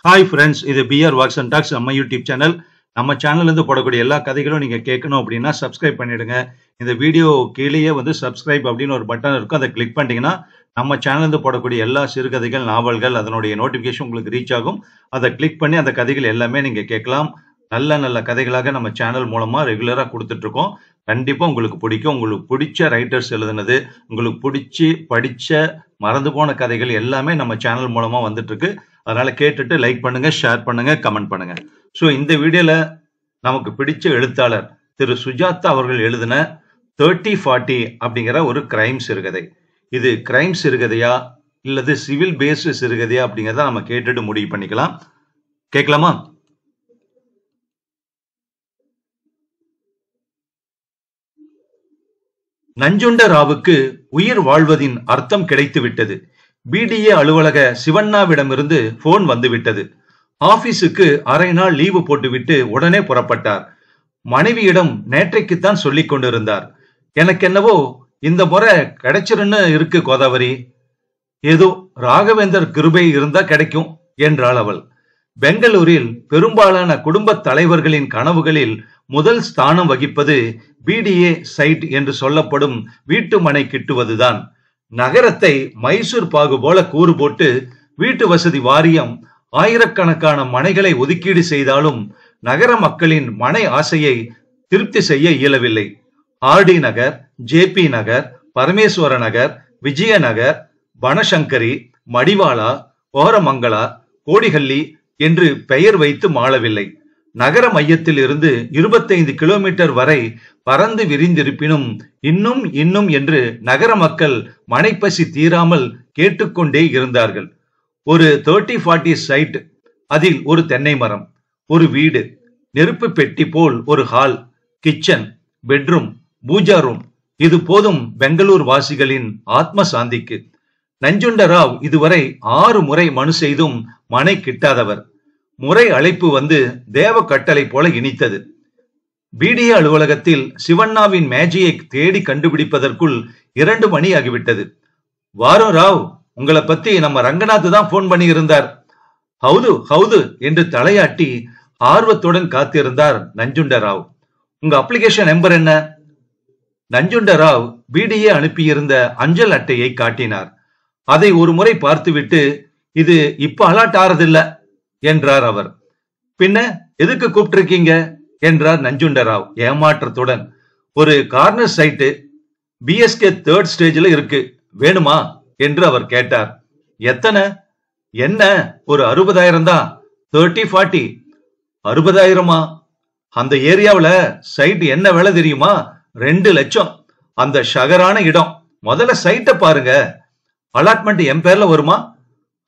Hi friends, இது PR walks and tax நம்ம YouTube channel. நம்ம சேனல்லேருந்து போடக்கூடிய எல்லா கதைகளும் நீங்கள் கேட்கணும் அப்படின்னா சப்ஸ்கிரைப் பண்ணிடுங்க. இந்த வீடியோ கீழேயே சப்ஸ்கிரைப் அப்படின்னு ஒரு பட்டன் இருக்கும். அதை கிளிக் பண்ணிட்டீங்கன்னா நம்ம சேனல்லேருந்து போடக்கூடிய எல்லா சிறுகதைகள், நாவல்கள் அதனுடைய நோட்டிஃபிகேஷன் உங்களுக்கு ரீச் ஆகும். அதை கிளிக் பண்ணி அந்த கதைகள் எல்லாமே நீங்கள் கேட்கலாம். நல்ல நல்ல கதைகளாக நம்ம சேனல் மூலமாக ரெகுலராக கொடுத்துட்ருக்கோம். கண்டிப்பாக உங்களுக்கு பிடிக்கும். உங்களுக்கு பிடிச்ச ரைட்டர்ஸ் எழுதுனது, உங்களுக்கு பிடிச்சி படித்த மறந்து போன கதைகள் எல்லாமே நம்ம சேனல் மூலமாக வந்துட்டுருக்கு. அதனால கேட்டுட்டு லைக் பண்ணுங்க, ஷேர் பண்ணுங்க, கமெண்ட் பண்ணுங்க. ஸோ இந்த வீடியோல நமக்கு பிடிச்ச எழுத்தாளர் திரு சுஜாதா அவர்கள் எழுதின 3040 அப்படிங்கிற ஒரு கிரைம் சிறுகதை. இது கிரைம் சிறுகதையா இல்லது சிவில் பேஸ்டு சிறுகதையா அப்படிங்கிறத நம்ம கேட்டுட்டு முடிவு பண்ணிக்கலாம். கேட்கலாமா? நஞ்சுண்ட ராவுக்கு உயிர் வாழ்வதின் அர்த்தம் கிடைத்து விட்டது. பிடிஏ அலுவலக சிவண்ணாவிடமிருந்து போன் வந்துவிட்டது. ஆபீஸுக்கு அரை நாள் லீவு போட்டுவிட்டு உடனே புறப்பட்டார். மனைவியிடம் நேற்றைக்குத்தான் சொல்லிக் கொண்டிருந்தார். எனக்கு என்னவோ இந்த முறை கிடைச்சிருன்னு இருக்கு கோதாவரி. ஏதோ ராகவேந்தர் கிருபை இருந்தா கிடைக்கும் என்றாள் அவள். பெங்களூரில் பெரும்பாலான குடும்ப தலைவர்களின் கனவுகளில் முதல் ஸ்தானம் வகிப்பது பிடிஏ சைட் என்று சொல்லப்படும் வீட்டு மனை கிட்டுவதுதான். நகரத்தை மைசூர் பாகு போல கூறு போட்டு வீட்டு வசதி வாரியம் ஆயிரக்கணக்கான மனைகளை ஒதுக்கீடு செய்தாலும் நகர மக்களின் மனை ஆசையை திருப்தி செய்ய இயலவில்லை. ஆர்டி நகர், ஜேபி நகர், பரமேஸ்வர நகர், விஜயநகர், பனசங்கரி, மடிவாளா, ஓரமங்கலா, கோடிகள்ளி என்று பெயர் வைத்து மாளவில்லை. நகர மையத்தில் இருந்து 25 கிலோமீட்டர் வரை பறந்து விரிந்திருப்பினும் இன்னும் இன்னும் என்று நகர மக்கள் மனைப்பசி தீராமல் கேட்டுக்கொண்டே இருந்தார்கள். ஒரு 3040 சைட், அதில் ஒரு தென்னை மரம், ஒரு வீடு, நெருப்பு பெட்டி போல் ஒரு hall, kitchen, bedroom, pooja room. இது போதும் பெங்களூர் வாசிகளின் ஆத்ம சாந்திக்கு. நஞ்சுண்ட ராவ் இதுவரை 6 முறை மனு செய்தும் மனை கிட்டாதவர். முறை அழைப்பு வந்து தேவ கட்டளை போல இனித்தது. பிடிஏ அலுவலகத்தில் சிவண்ணாவின் மேஜியை தேடி கண்டுபிடிப்பதற்குள் 2 மணி ஆகிவிட்டது. வாரம் ராவ், உங்களை பத்தி நம்ம ரங்கநாத் தான் போன் பண்ணி இருந்தார். ஹவுது ஹவுது என்று தலையாட்டி ஆர்வத்துடன் காத்திருந்தார் நஞ்சுண்ட ராவ். உங்க அப்ளிகேஷன் நம்பர் என்ன? நஞ்சுண்ட ராவ் பிடிஏ அனுப்பியிருந்த அஞ்சல் அட்டையை காட்டினார். அதை ஒரு முறை பார்த்துவிட்டு, இது இப்ப அலாட் ஆறதில்ல என்றார் அவர். பின்ன எதுக்கு கூப்பிட்டிருக்கீங்க என்றார் நஞ்சுண்ட ராவ் ஏமாற்றத்துடன். ஒரு கார்னர் சைட்டு பிஎஸ்கே 3rd ஸ்டேஜில் இருக்கு, வேணுமா என்று அவர் கேட்டார். எத்தனை? என்ன, ஒரு 60,000 தான். 3040. 60,000? அந்த ஏரியாவில் சைட் என்ன விலை தெரியுமா? 2 லட்சம். அந்த ஷகரான இடம். முதல்ல சைட்டை பாருங்க. அலாட்மெண்ட் என் பேர்ல வருமா?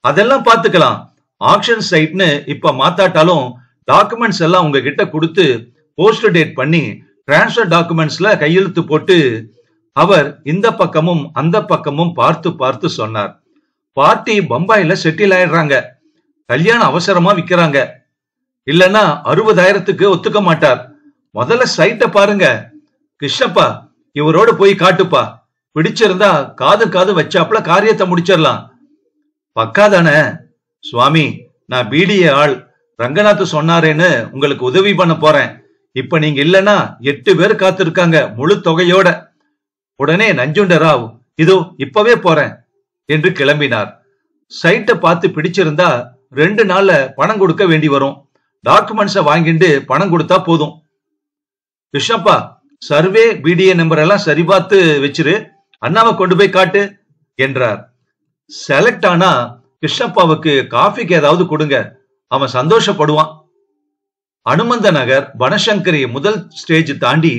அதெல்லாம் பார்த்துக்கலாம். ஆக்ஷன் சைட்னு இப்ப மாத்தாட்டாலும் டாக்குமெண்ட்ஸ் எல்லாம் உங்ககிட்ட கொடுத்து போஸ்ட் டேட் பண்ணி டிரான்ஸ்பர் டாக்குமெண்ட்ஸ்ல கையெழுத்து போட்டு. அவர் இந்த பக்கமும் அந்த பக்கமும் பார்த்து பார்த்து சொன்னார். பார்ட்டி பம்பாயில செட்டில் ஆயிடுறாங்க. கல்யாணம் அவசரமா விக்கிறாங்க. இல்லன்னா 60,000க்கு ஒத்துக்க மாட்டார். முதல்ல சைட்டை பாருங்க. கிருஷ்ணப்பா, இவரோடு போய் காட்டுப்பா. பிடிச்சிருந்தா காது காது வச்சாப்புல காரியத்தை முடிச்சிடலாம். பக்காதானே? சுவாமி, நான் பிடிஏ ஆள். ரங்கநாத் சொன்னாரேன்னு உங்களுக்கு உதவி பண்ண போறேன். இப்ப நீங்க இல்லைன்னா 8 பேர் காத்திருக்காங்க முழு தொகையோட. உடனே நஞ்சுண்ட ராவ், இதோ இப்பவே போறேன் என்று கிளம்பினார். சைட்டை பார்த்து பிடிச்சிருந்தா 2 நாள்ல பணம் கொடுக்க வேண்டி வரும். டாக்குமெண்ட்ஸை வாங்கிட்டு பணம் கொடுத்தா போதும். கிருஷ்ணப்பா, சர்வே பிடிஏ நம்பர் எல்லாம் சரி பார்த்து வச்சிரு. அண்ணாவை கொண்டு போய் காட்டு என்றார். செலக்ட் ஆனா கிருஷ்ணப்பாவுக்கு காஃபிக்கு ஏதாவது கொடுங்க, அவன் சந்தோஷப்படுவான். அனுமந்த நகர், பனசங்கரி முதல் ஸ்டேஜ் தாண்டி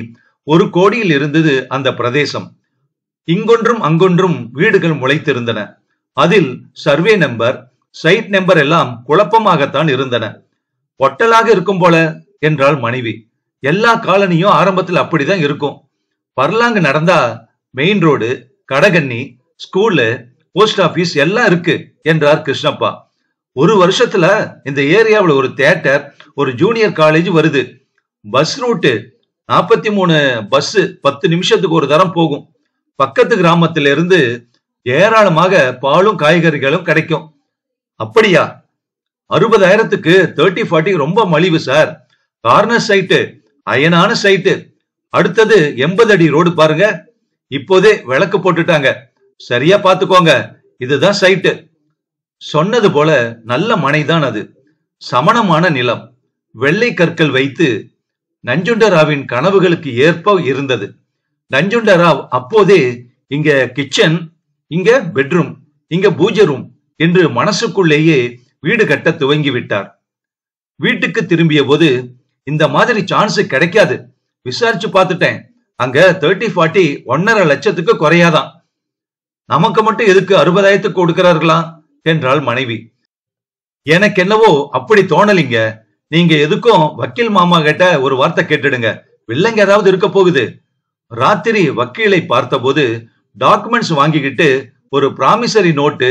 1 கோடியில் இருந்தது அந்த பிரதேசம். இங்கொன்றும் அங்கொன்றும் வீடுகள் முளைத்திருந்தன. அதில் சர்வே நம்பர், சைட் நம்பர் எல்லாம் குழப்பமாகத்தான் இருந்தன. பொட்டலாக இருக்கும் போல என்றாள் மனைவி. எல்லா காலனியும் ஆரம்பத்தில் அப்படிதான் இருக்கும். பர்லாங்கு நடந்தா மெயின் ரோடு, கடகண்ணி, ஸ்கூலு, போஸ்ட் ஆபீஸ் எல்லாம் இருக்கு என்றார் கிருஷ்ணப்பா. 1 வருஷத்துல இந்த ஏரியாவில் ஒரு தியேட்டர், ஒரு ஜூனியர் காலேஜ் வருது. பஸ் ரூட்டு 43 பஸ் 10 நிமிஷத்துக்கு ஒரு தரம் போகும். பக்கத்து கிராமத்தில இருந்து ஏராளமாக பாலும் காய்கறிகளும் கிடைக்கும். அப்படியா? 60,000க்கு 30-40 ரொம்ப மலிவு சார். கார்னர் சைட்டு, அயனான சைட்டு. அடுத்தது 80 அடி ரோடு பாருங்க. இப்போதே விளக்கு போட்டுட்டாங்க. சரியா பாத்துக்கோங்க, இதுதான் சைட்டு. சொன்னது போல நல்ல மனைதான் அது. சமணமான நிலம், வெள்ளை கற்கள் வைத்து நஞ்சுண்டராவின் கனவுகளுக்கு ஏற்ப இருந்தது. நஞ்சுண்டராவ் அப்போதே இங்க கிச்சன், இங்க பெட்ரூம், இங்க பூஜை ரூம் என்று மனசுக்குள்ளேயே வீடு கட்ட துவங்கி விட்டார். வீட்டுக்கு திரும்பிய போது இந்த மாதிரி சான்ஸ் கிடைக்காது, விசாரிச்சு பார்த்துட்டேன். அங்க 30-40 1.5 லட்சத்துக்கு குறையாதான். நமக்கு மட்டும் எதுக்கு 60,000த்துக்கு கொடுக்கிறார்களா என்றாள் மனைவி. எனக்கு என்னவோ அப்படி தோணலிங்க. நீங்க எதுக்கும் வக்கீல் மாமா கிட்ட ஒரு வார்த்தை கேட்டுடுங்க, வில்லங்க ஏதாவது இருக்க போகுது. ராத்திரி வக்கீலை பார்த்தபோது டாக்குமெண்ட்ஸ் வாங்கிக்கிட்டு ஒரு ப்ராமிசரி நோட்டு,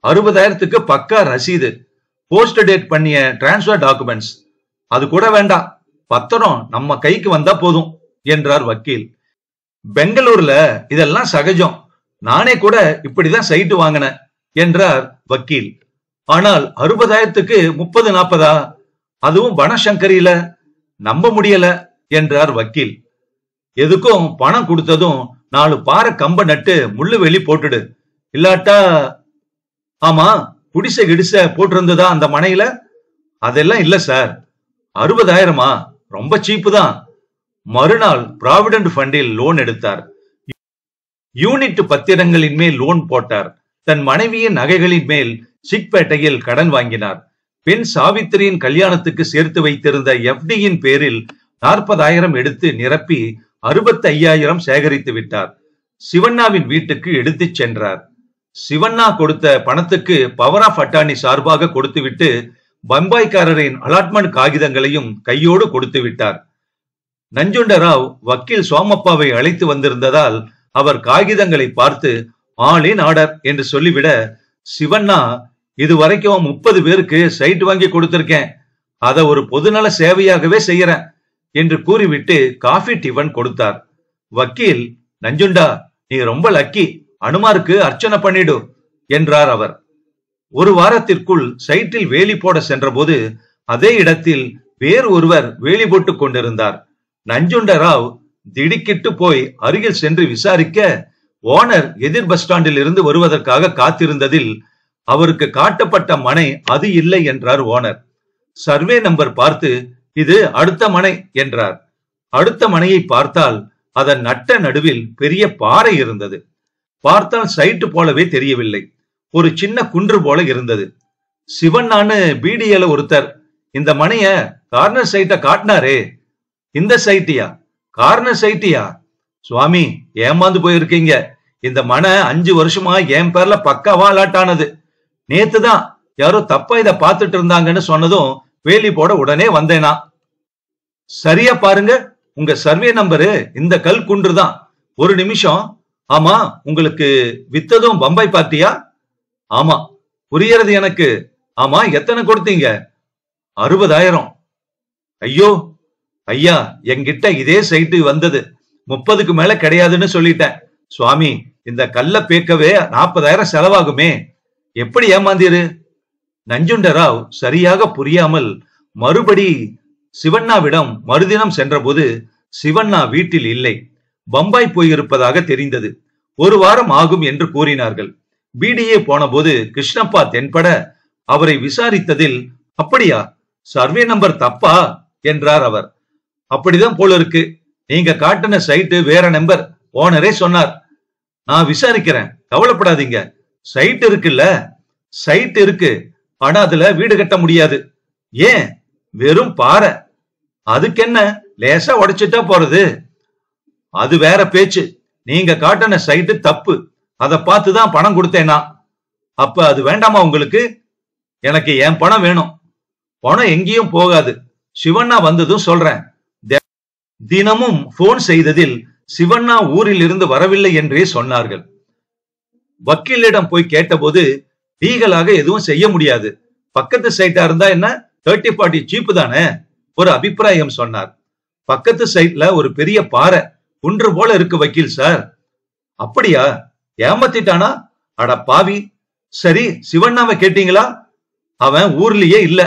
60,000த்துக்கு பக்கா ரசீது, போஸ்ட் டேட் பண்ணிய டிரான்ஸ்பர் டாக்குமெண்ட்ஸ், அது கூட வேண்டாம், பத்திரம் நம்ம கைக்கு வந்தா போதும் என்றார் வக்கீல். பெங்களூர்ல இதெல்லாம் சகஜம், நானே கூட இப்படிதான் சைட்டு வாங்கினேன் என்றார் வக்கீல். ஆனால் 60,000த்துக்கு 30-40, அதுவும் பனசங்கரியில, நம்ப முடியல என்றார் வக்கீல். எதுக்கும் பணம் கொடுத்ததும் 4 பாறை கம்ப நட்டு முள்ளு வெளி போட்டுடு, இல்லாட்டா. ஆமா, குடிசை கிடிசை போட்டிருந்ததா அந்த மனையில? அதெல்லாம் இல்ல சார். 60,000 ரொம்ப சீப்பு தான். மறுநாள் ப்ராவிடன்ட் ஃபண்டில் லோன் எடுத்தார். யூனிட் பத்திரங்களின் மேல் லோன் போட்டார். தன் மனைவியின் நகைகளின் மேல் சிக்பேட்டையில் கடன் வாங்கினார். பெண் சாவித்திரியின் கல்யாணத்துக்கு சேர்த்து வைத்திருந்த எஃப்டியின் பேரில் 40,000 எடுத்து நிரப்பி 65,000 சேகரித்து விட்டார். சிவண்ணாவின் வீட்டுக்கு எடுத்துச் சென்றார். சிவண்ணா கொடுத்த பணத்துக்கு பவர் ஆஃப் அட்டார்னி சார்பாக கொடுத்துவிட்டு பம்பாய்க்காரரின் அலாட்மெண்ட் காகிதங்களையும் கையோடு கொடுத்து விட்டார். நஞ்சுண்டராவ் வக்கீல் சோமப்பாவை அழைத்து வந்திருந்ததால் அவர் காகிதங்களை பார்த்து ஆல் இன் ஆர்டர் என்று சொல்லிவிட, சிவண்ணா, இதுவரைக்கும் 30 பேருக்கு சைட் வாங்கி கொடுத்திருக்கேன், அத ஒரு பொதுநல சேவையாகவே செய்யறேன் என்று கூறிவிட்டு காஃபி டிஃபன் கொடுத்தார். வக்கீல், நஞ்சுண்டா, நீ ரொம்ப லக்கி, அனுமாருக்கு அர்ச்சனை பண்ணிடு என்றார் அவர். ஒரு வாரத்திற்குள் சைட்டில் வேலி போட சென்றபோது அதே இடத்தில் வேறு ஒருவர் வேலி போட்டுக் கொண்டிருந்தார். நஞ்சுண்டராவ் திடுக்கிட்டு போய் அருகில் சென்று விசாரிக்க, ஓனர் எதிர் பஸ் ஸ்டாண்டில் இருந்து வருவதற்காக காத்திருந்ததில் அவருக்கு காட்டப்பட்ட மனை அது இல்லை என்றார் ஓனர். சர்வே நம்பர் பார்த்து இது அடுத்த மனை என்றார். அடுத்த மனையை பார்த்தால் அதன் நட்ட நடுவில் பெரிய பாறை இருந்தது. பார்த்தால் சைட்டு போலவே தெரியவில்லை, ஒரு சின்ன குன்று போல இருந்தது. சிவண்ணான்னு பிடிஏல ஒருத்தர் இந்த மனைய கார்னர் சைட்டை காட்டினாரே. இந்த சைட்டியா? கார்னர் சைட்டியா? சுவாமி, ஏமாந்து போயிருக்கீங்க. இந்த மனை 5 வருஷமா என் பேர்ல பக்காவா அலாட்டானது. நேத்துதான் யாரோ தப்பா இத பாத்துட்டு இருந்தாங்கன்னு சொன்னதும் வேலி போட உடனே வந்தேனா. சரியா பாருங்க, உங்க சர்வே நம்பரு இந்த கல் குன்று தான். ஒரு நிமிஷம். ஆமா, உங்களுக்கு வித்ததும் பம்பாய் பார்ட்டியா? ஆமா, புரியறது எனக்கு. ஆமா, எத்தனை கொடுத்தீங்க? 60,000. ஐயோ ஐயா, என்கிட்ட இதே சைட்டு வந்தது 30க்கு மேல கிடையாதுன்னு சொல்லிட்டேன். சுவாமி, இந்த கல்ல பேக்கவே 40,000 செலவாகுமே, எப்படி ஏமாந்தீரு? நஞ்சுண்டராவ் சரியாக புரியாமல் மறுபடி சிவண்ணாவிடம் மறுதினம் சென்றபோது சிவண்ணா வீட்டில் இல்லை, பம்பாய் போயிருப்பதாக தெரிந்தது. 1 வாரம் ஆகும் என்று கூறினார்கள். பிடிஏ போன போது கிருஷ்ணப்பா தென்பட அவரை விசாரித்ததில், அப்படியா, சர்வே நம்பர் தப்பா என்றார் அவர். அப்படிதான் போல இருக்கு, நீங்க காட்டின சைட்டு வேற நம்பர், ஓனரே சொன்னார். நான் விசாரிக்கிறேன், கவலைப்படாதீங்க. சைட் இருக்குல்ல? சைட் இருக்கு, ஆனா அதுல வீடு கட்ட முடியாது. ஏன்? வெறும் பாறை. அதுக்கு என்ன, லேசா உடைச்சிட்டா போறது. அது வேற பேச்சு. நீங்க காட்டின சைட்டு தப்பு, அதை பார்த்துதான் பணம் கொடுத்தேனா. அப்ப அது வேண்டாமா உங்களுக்கு? எனக்கு என் பணம் வேணும். பணம் எங்கேயும் போகாது, சிவண்ணா வந்ததும் சொல்றேன். தினமும் போன் செய்ததில் சிவண்ணா ஊரில் இருந்து வரவில்லை என்றே சொன்னார்கள். வக்கீலிடம் போய் கேட்டபோது, லீகலாக எதுவும் செய்ய முடியாது, பக்கத்து சைட்டா இருந்தா என்ன, 30-40 சீப்பு தானே, ஒரு அபிப்பிராயம் சொன்னார். பக்கத்து சைட்ல ஒரு பெரிய பாறை குன்று போல இருக்கு வக்கீல் சார். அப்படியா? ஏமாத்திட்டானா? அட பாவி. சரி, சிவண்ணாவை கேட்டீங்களா? அவன் ஊர்லயே இல்ல.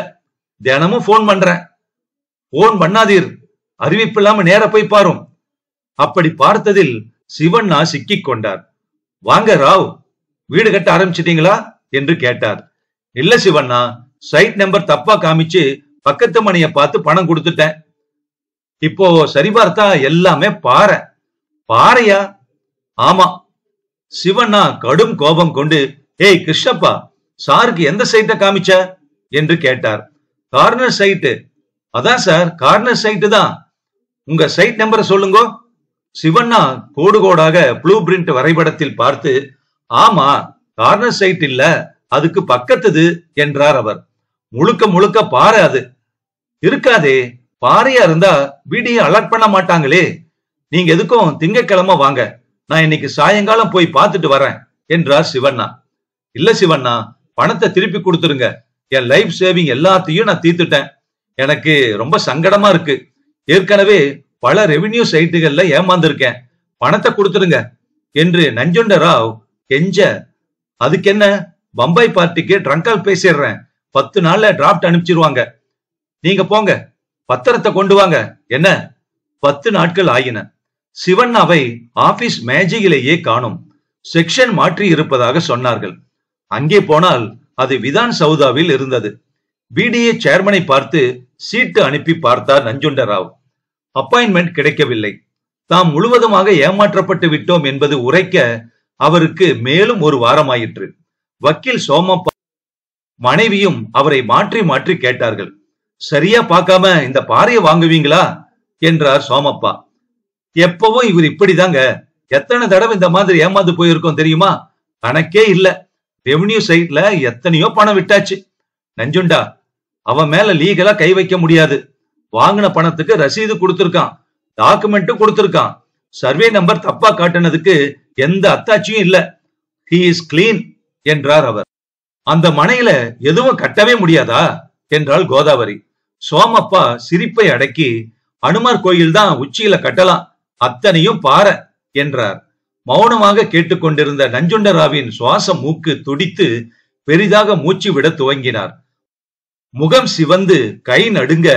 தினமும் போன் பண்றேன். போன் பண்ணாதீர், அறிவிப்பு இல்லாம நேர போய் பாரும். அப்படி பார்த்ததில் சிவண்ணா சிக்கிக் கொண்டார். வாங்க ராவ், வீடு கட்ட ஆரம்பிச்சிட்டீங்களா என்று கேட்டார். இல்ல சிவண்ணா, சைட் நம்பர் தப்பா காமிச்சு பக்கத்து மணிய பார்த்து பணம் கொடுத்துட்டேன். இப்போ சரி பார்த்தா எல்லாமே பாறை. பாறையா? ஆமா. சிவண்ணா கடும் கோபம் கொண்டு, ஏய் கிருஷ்ணப்பா, சாருக்கு எந்த சைட்டை காமிச்ச என்று கேட்டார். Corner site. அதான் சார், கார்னர் சைட்டு தான். உங்க சைட் நம்பரை சொல்லுங்க. சிவண்ணா கோடு கோடாக ப்ளூ பிரிண்ட் வரைபடத்தில் பார்த்து, ஆமா கார்னர் சைட் இல்ல, அதுக்கு பக்கத்துது என்றார் அவர். முழுக்க முழுக்க பாறை அது. இருக்காதே, பாறையா இருந்தா வீடியோ அலர்ட் பண்ண மாட்டாங்களே. நீங்க எதுக்கும் திங்கட்கிழமை வாங்க, நான் இன்னைக்கு சாயங்காலம் போய் பார்த்துட்டு வரேன் என்றார் சிவண்ணா. இல்ல சிவண்ணா, பணத்தை திருப்பி கொடுத்துருங்க. என் லைஃப் சேவிங் எல்லாத்தையும் நான் தீர்த்துட்டேன். எனக்கு ரொம்ப சங்கடமா இருக்கு. ஏற்கனவே பல ரெவென்யூ சைட்டுகள்ல ஏமாந்துருக்கேன். பணத்தை கொடுத்துருங்க என்று நஞ்சுண்டராவ் கெஞ்ச, அதுக்கு என்ன, பம்பாய் பார்ட்டிக்கு ட்ரங்கால் பேசிடுறேன், 10 நாள்ல டிராப்ட் அனுப்பிச்சிருவாங்க. நீங்க போங்க, பத்திரத்தை கொண்டு வாங்க. என்ன? 10 நாட்கள் ஆயின. சிவண்ணாவை ஆபீஸ் மேஜையிலேயே காணும். செக்ஷன் மாற்றி இருப்பதாக சொன்னார்கள். அங்கே போனால் அது விதான் சௌதாவில் இருந்தது. பிடிஏ சேர்மனை பார்த்து சீட்டு அனுப்பி பார்த்தார் நஞ்சுண்டராவ். அப்பாயின்மெண்ட் கிடைக்கவில்லை. தாம் முழுவதுமாக ஏமாற்றப்பட்டு விட்டோம் என்பது உரைக்க அவருக்கு மேலும் ஒரு வாரமாயிற்று. வக்கீல் சோமப்பா மனைவியும் அவரை மாற்றி மாற்றி கேட்டார்கள். சரியா பார்க்காம இந்த பாறையை வாங்குவீங்களா என்றார் சோமப்பா. எப்பவும் இவர் இப்படிதாங்க. எத்தனை தடவை இந்த மாதிரி ஏமாந்து போயிருக்கோம் தெரியுமா? கணக்கே இல்ல. ரெவென்யூ சைட்ல எத்தனையோ பணம் விட்டாச்சு. நஞ்சுண்டா, அவன் மேல லீகலா கை வைக்க முடியாது. வாங்கின பணத்துக்கு ரசீது கொடுத்திருக்கான், டாக்குமெண்ட்டும் கொடுத்திருக்கான். சர்வே நம்பர் தப்பா காட்டினதுக்கு எந்த அத்தாட்சியும் இல்ல. ஹி இஸ் கிளீன் என்றார் அவர். அந்த மனையில எதுவும் கட்டவே முடியாதா என்றாள் கோதாவரி. சோமப்பா சிரிப்பை அடக்கி, அனுமார் கோயில் தான் உச்சியில கட்டலாம், அத்தனையும் பாறை என்றார். மௌனமாக கேட்டுக்கொண்டிருந்த நஞ்சுண்டராவின் சுவாச மூக்கு துடித்து பெரிதாக மூச்சு விட துவங்கினார். முகம் சிவந்து கை நடுங்க,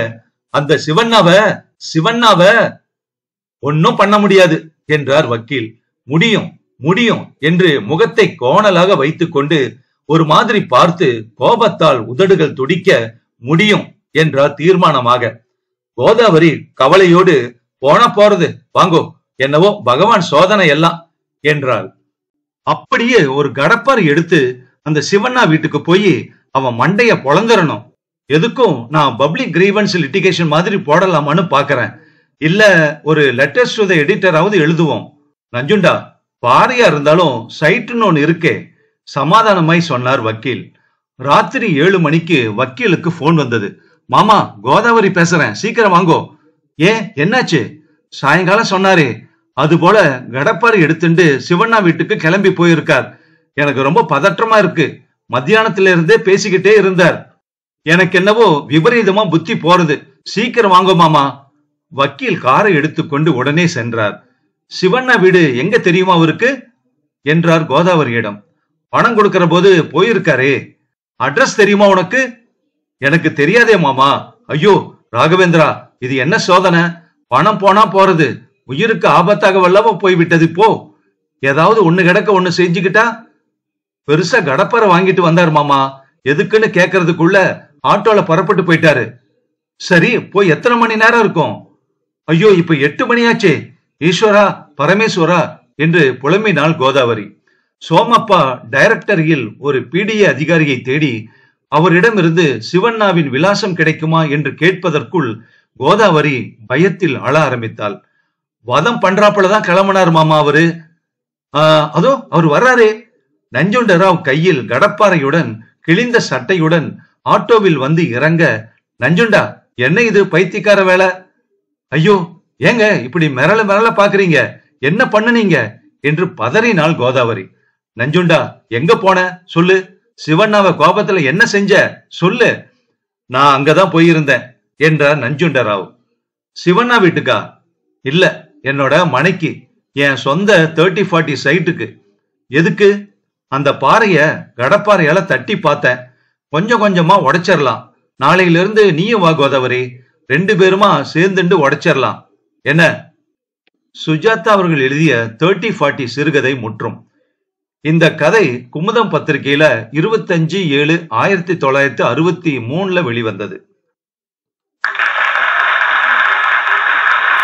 அந்த சிவண்ணாவ ஒன்னும் பண்ண முடியாது என்றார் வக்கீல். முடியும் முடியும் என்று முகத்தை கோணலாக வைத்துக் கொண்டு ஒரு மாதிரி பார்த்து கோபத்தால் உதடுகள் துடிக்க, முடியும் என்றார் தீர்மானமாக. கோதாவரி கவலையோடு, போறது வாங்கோ, என்னவோ பகவான் சோதனை எல்லாம் என்றாள். அப்படியே ஒரு கடப்பார் எடுத்து அந்த சிவண்ணா வீட்டுக்கு போய் அவன் மண்டைய பொழந்தரணும். எதுக்கும் நான் பப்ளிக் கிரீவன்ஸ் லிட்டிகேஷன் மாதிரி போடலாமான்னு பாக்குறேன். இல்ல ஒரு லெட்டர்ஸ் டு தி எடிட்டராவது எழுதுவோம். நஞ்சுண்டா, பாறையா இருந்தாலும் சைட்டுன்னு ஒன்னு இருக்கே, சமாதானமாய் சொன்னார் வக்கீல். ராத்திரி 7 மணிக்கு வக்கீலுக்கு போன் வந்தது. மாமா, கோதாவரி பேசுறேன், சீக்கிரம் வாங்கோ. ஏன், என்னாச்சு? சாயங்காலம் சொன்னாரே, அது போல கடப்பாரி எடுத்துட்டு சிவண்ணா வீட்டுக்கு கிளம்பி போயிருக்கார். எனக்கு ரொம்ப பதற்றமா இருக்கு. மத்தியானத்தில இருந்தே பேசிக்கிட்டே இருந்தார். எனக்கு என்னவோ விபரீதமா புத்தி போறது. சீக்கிரம் வாங்கோ மாமா. வக்கீல் காரை எடுத்துக்கொண்டு உடனே சென்றார். சிவண்ணா வீடு எங்க தெரியுமா அவருக்கு என்றார் கோதாவரியிடம். பணம் கொடுக்கிற போது போயிருக்காரே, அட்ரஸ் தெரியுமா உனக்கு? எனக்கு தெரியாதே மாமா. ஐயோ ராகவேந்திரா, இது என்ன சோதனை? பணம் போனா போறது, உயிருக்கு ஆபத்தாக வல்லவோ போய்விட்டது. போ, ஏதாவது ஒண்ணு கிடக்க ஒண்ணு செஞ்சுக்கிட்டா. பெருசா கடப்பரை வாங்கிட்டு வந்தார் மாமா. எதுக்குன்னு கேட்கறதுக்குள்ள ஆட்டோல புறப்பட்டு போயிட்டாரு. சரி, போய் எத்தனை மணி நேரம் இருக்கும்? ஐயோ, இப்ப 8 மணியாச்சே. ஈஸ்வரா பரமேஸ்வரா என்று புலம்பினாள் கோதாவரி. சோமப்பா டைரக்டரியில் ஒரு பிடிஏ அதிகாரியை தேடி அவரிடமிருந்து சிவண்ணாவின் விலாசம் கிடைக்குமா என்று கேட்பதற்குள் கோதாவரி பயத்தில் அழ ஆரம்பித்தாள். வதம் பண்றாப்புலதான் கிளம்பினார் மாமா அவரு. அதோ அவர் வர்றாரே. நஞ்சுண்டராவ் கையில் கடப்பாறையுடன் கிழிந்த சட்டையுடன் ஆட்டோவில் வந்து இறங்க, நஞ்சுண்டா, என்ன இது பைத்தியக்கார வேலை? ஐயோ, ஏங்க இப்படி மிரள பாக்குறீங்க? என்ன பண்ணுனீங்க என்று பதறினாள் கோதாவரி. நஞ்சுண்டா, எங்க போன சொல்லு. சிவண்ணாவை கோபத்துல என்ன செஞ்ச சொல்லு. நான் அங்கதான் போயிருந்தேன் என்றார் நஞ்சுண்டராவ். சிவண்ணா வீட்டுக்கா? இல்ல, என்னோட மனைக்கு, என் சொந்த 30-40 சைட்டுக்கு. எதுக்கு? அந்த பாறைய கடப்பாறையால தட்டி பார்த்தேன். கொஞ்சம் கொஞ்சமா உடைச்சிடலாம். நாளையில இருந்து நீயும் வா கோதாவரி, 2 பேருமா சேர்ந்துண்டு உடைச்சிடலாம் என்ன? சுஜாதா அவர்கள் எழுதிய 30-40 சிறுகதை முற்றும். இந்த கதை குமுதம் பத்திரிகையில 25/7/1963 வெளிவந்தது.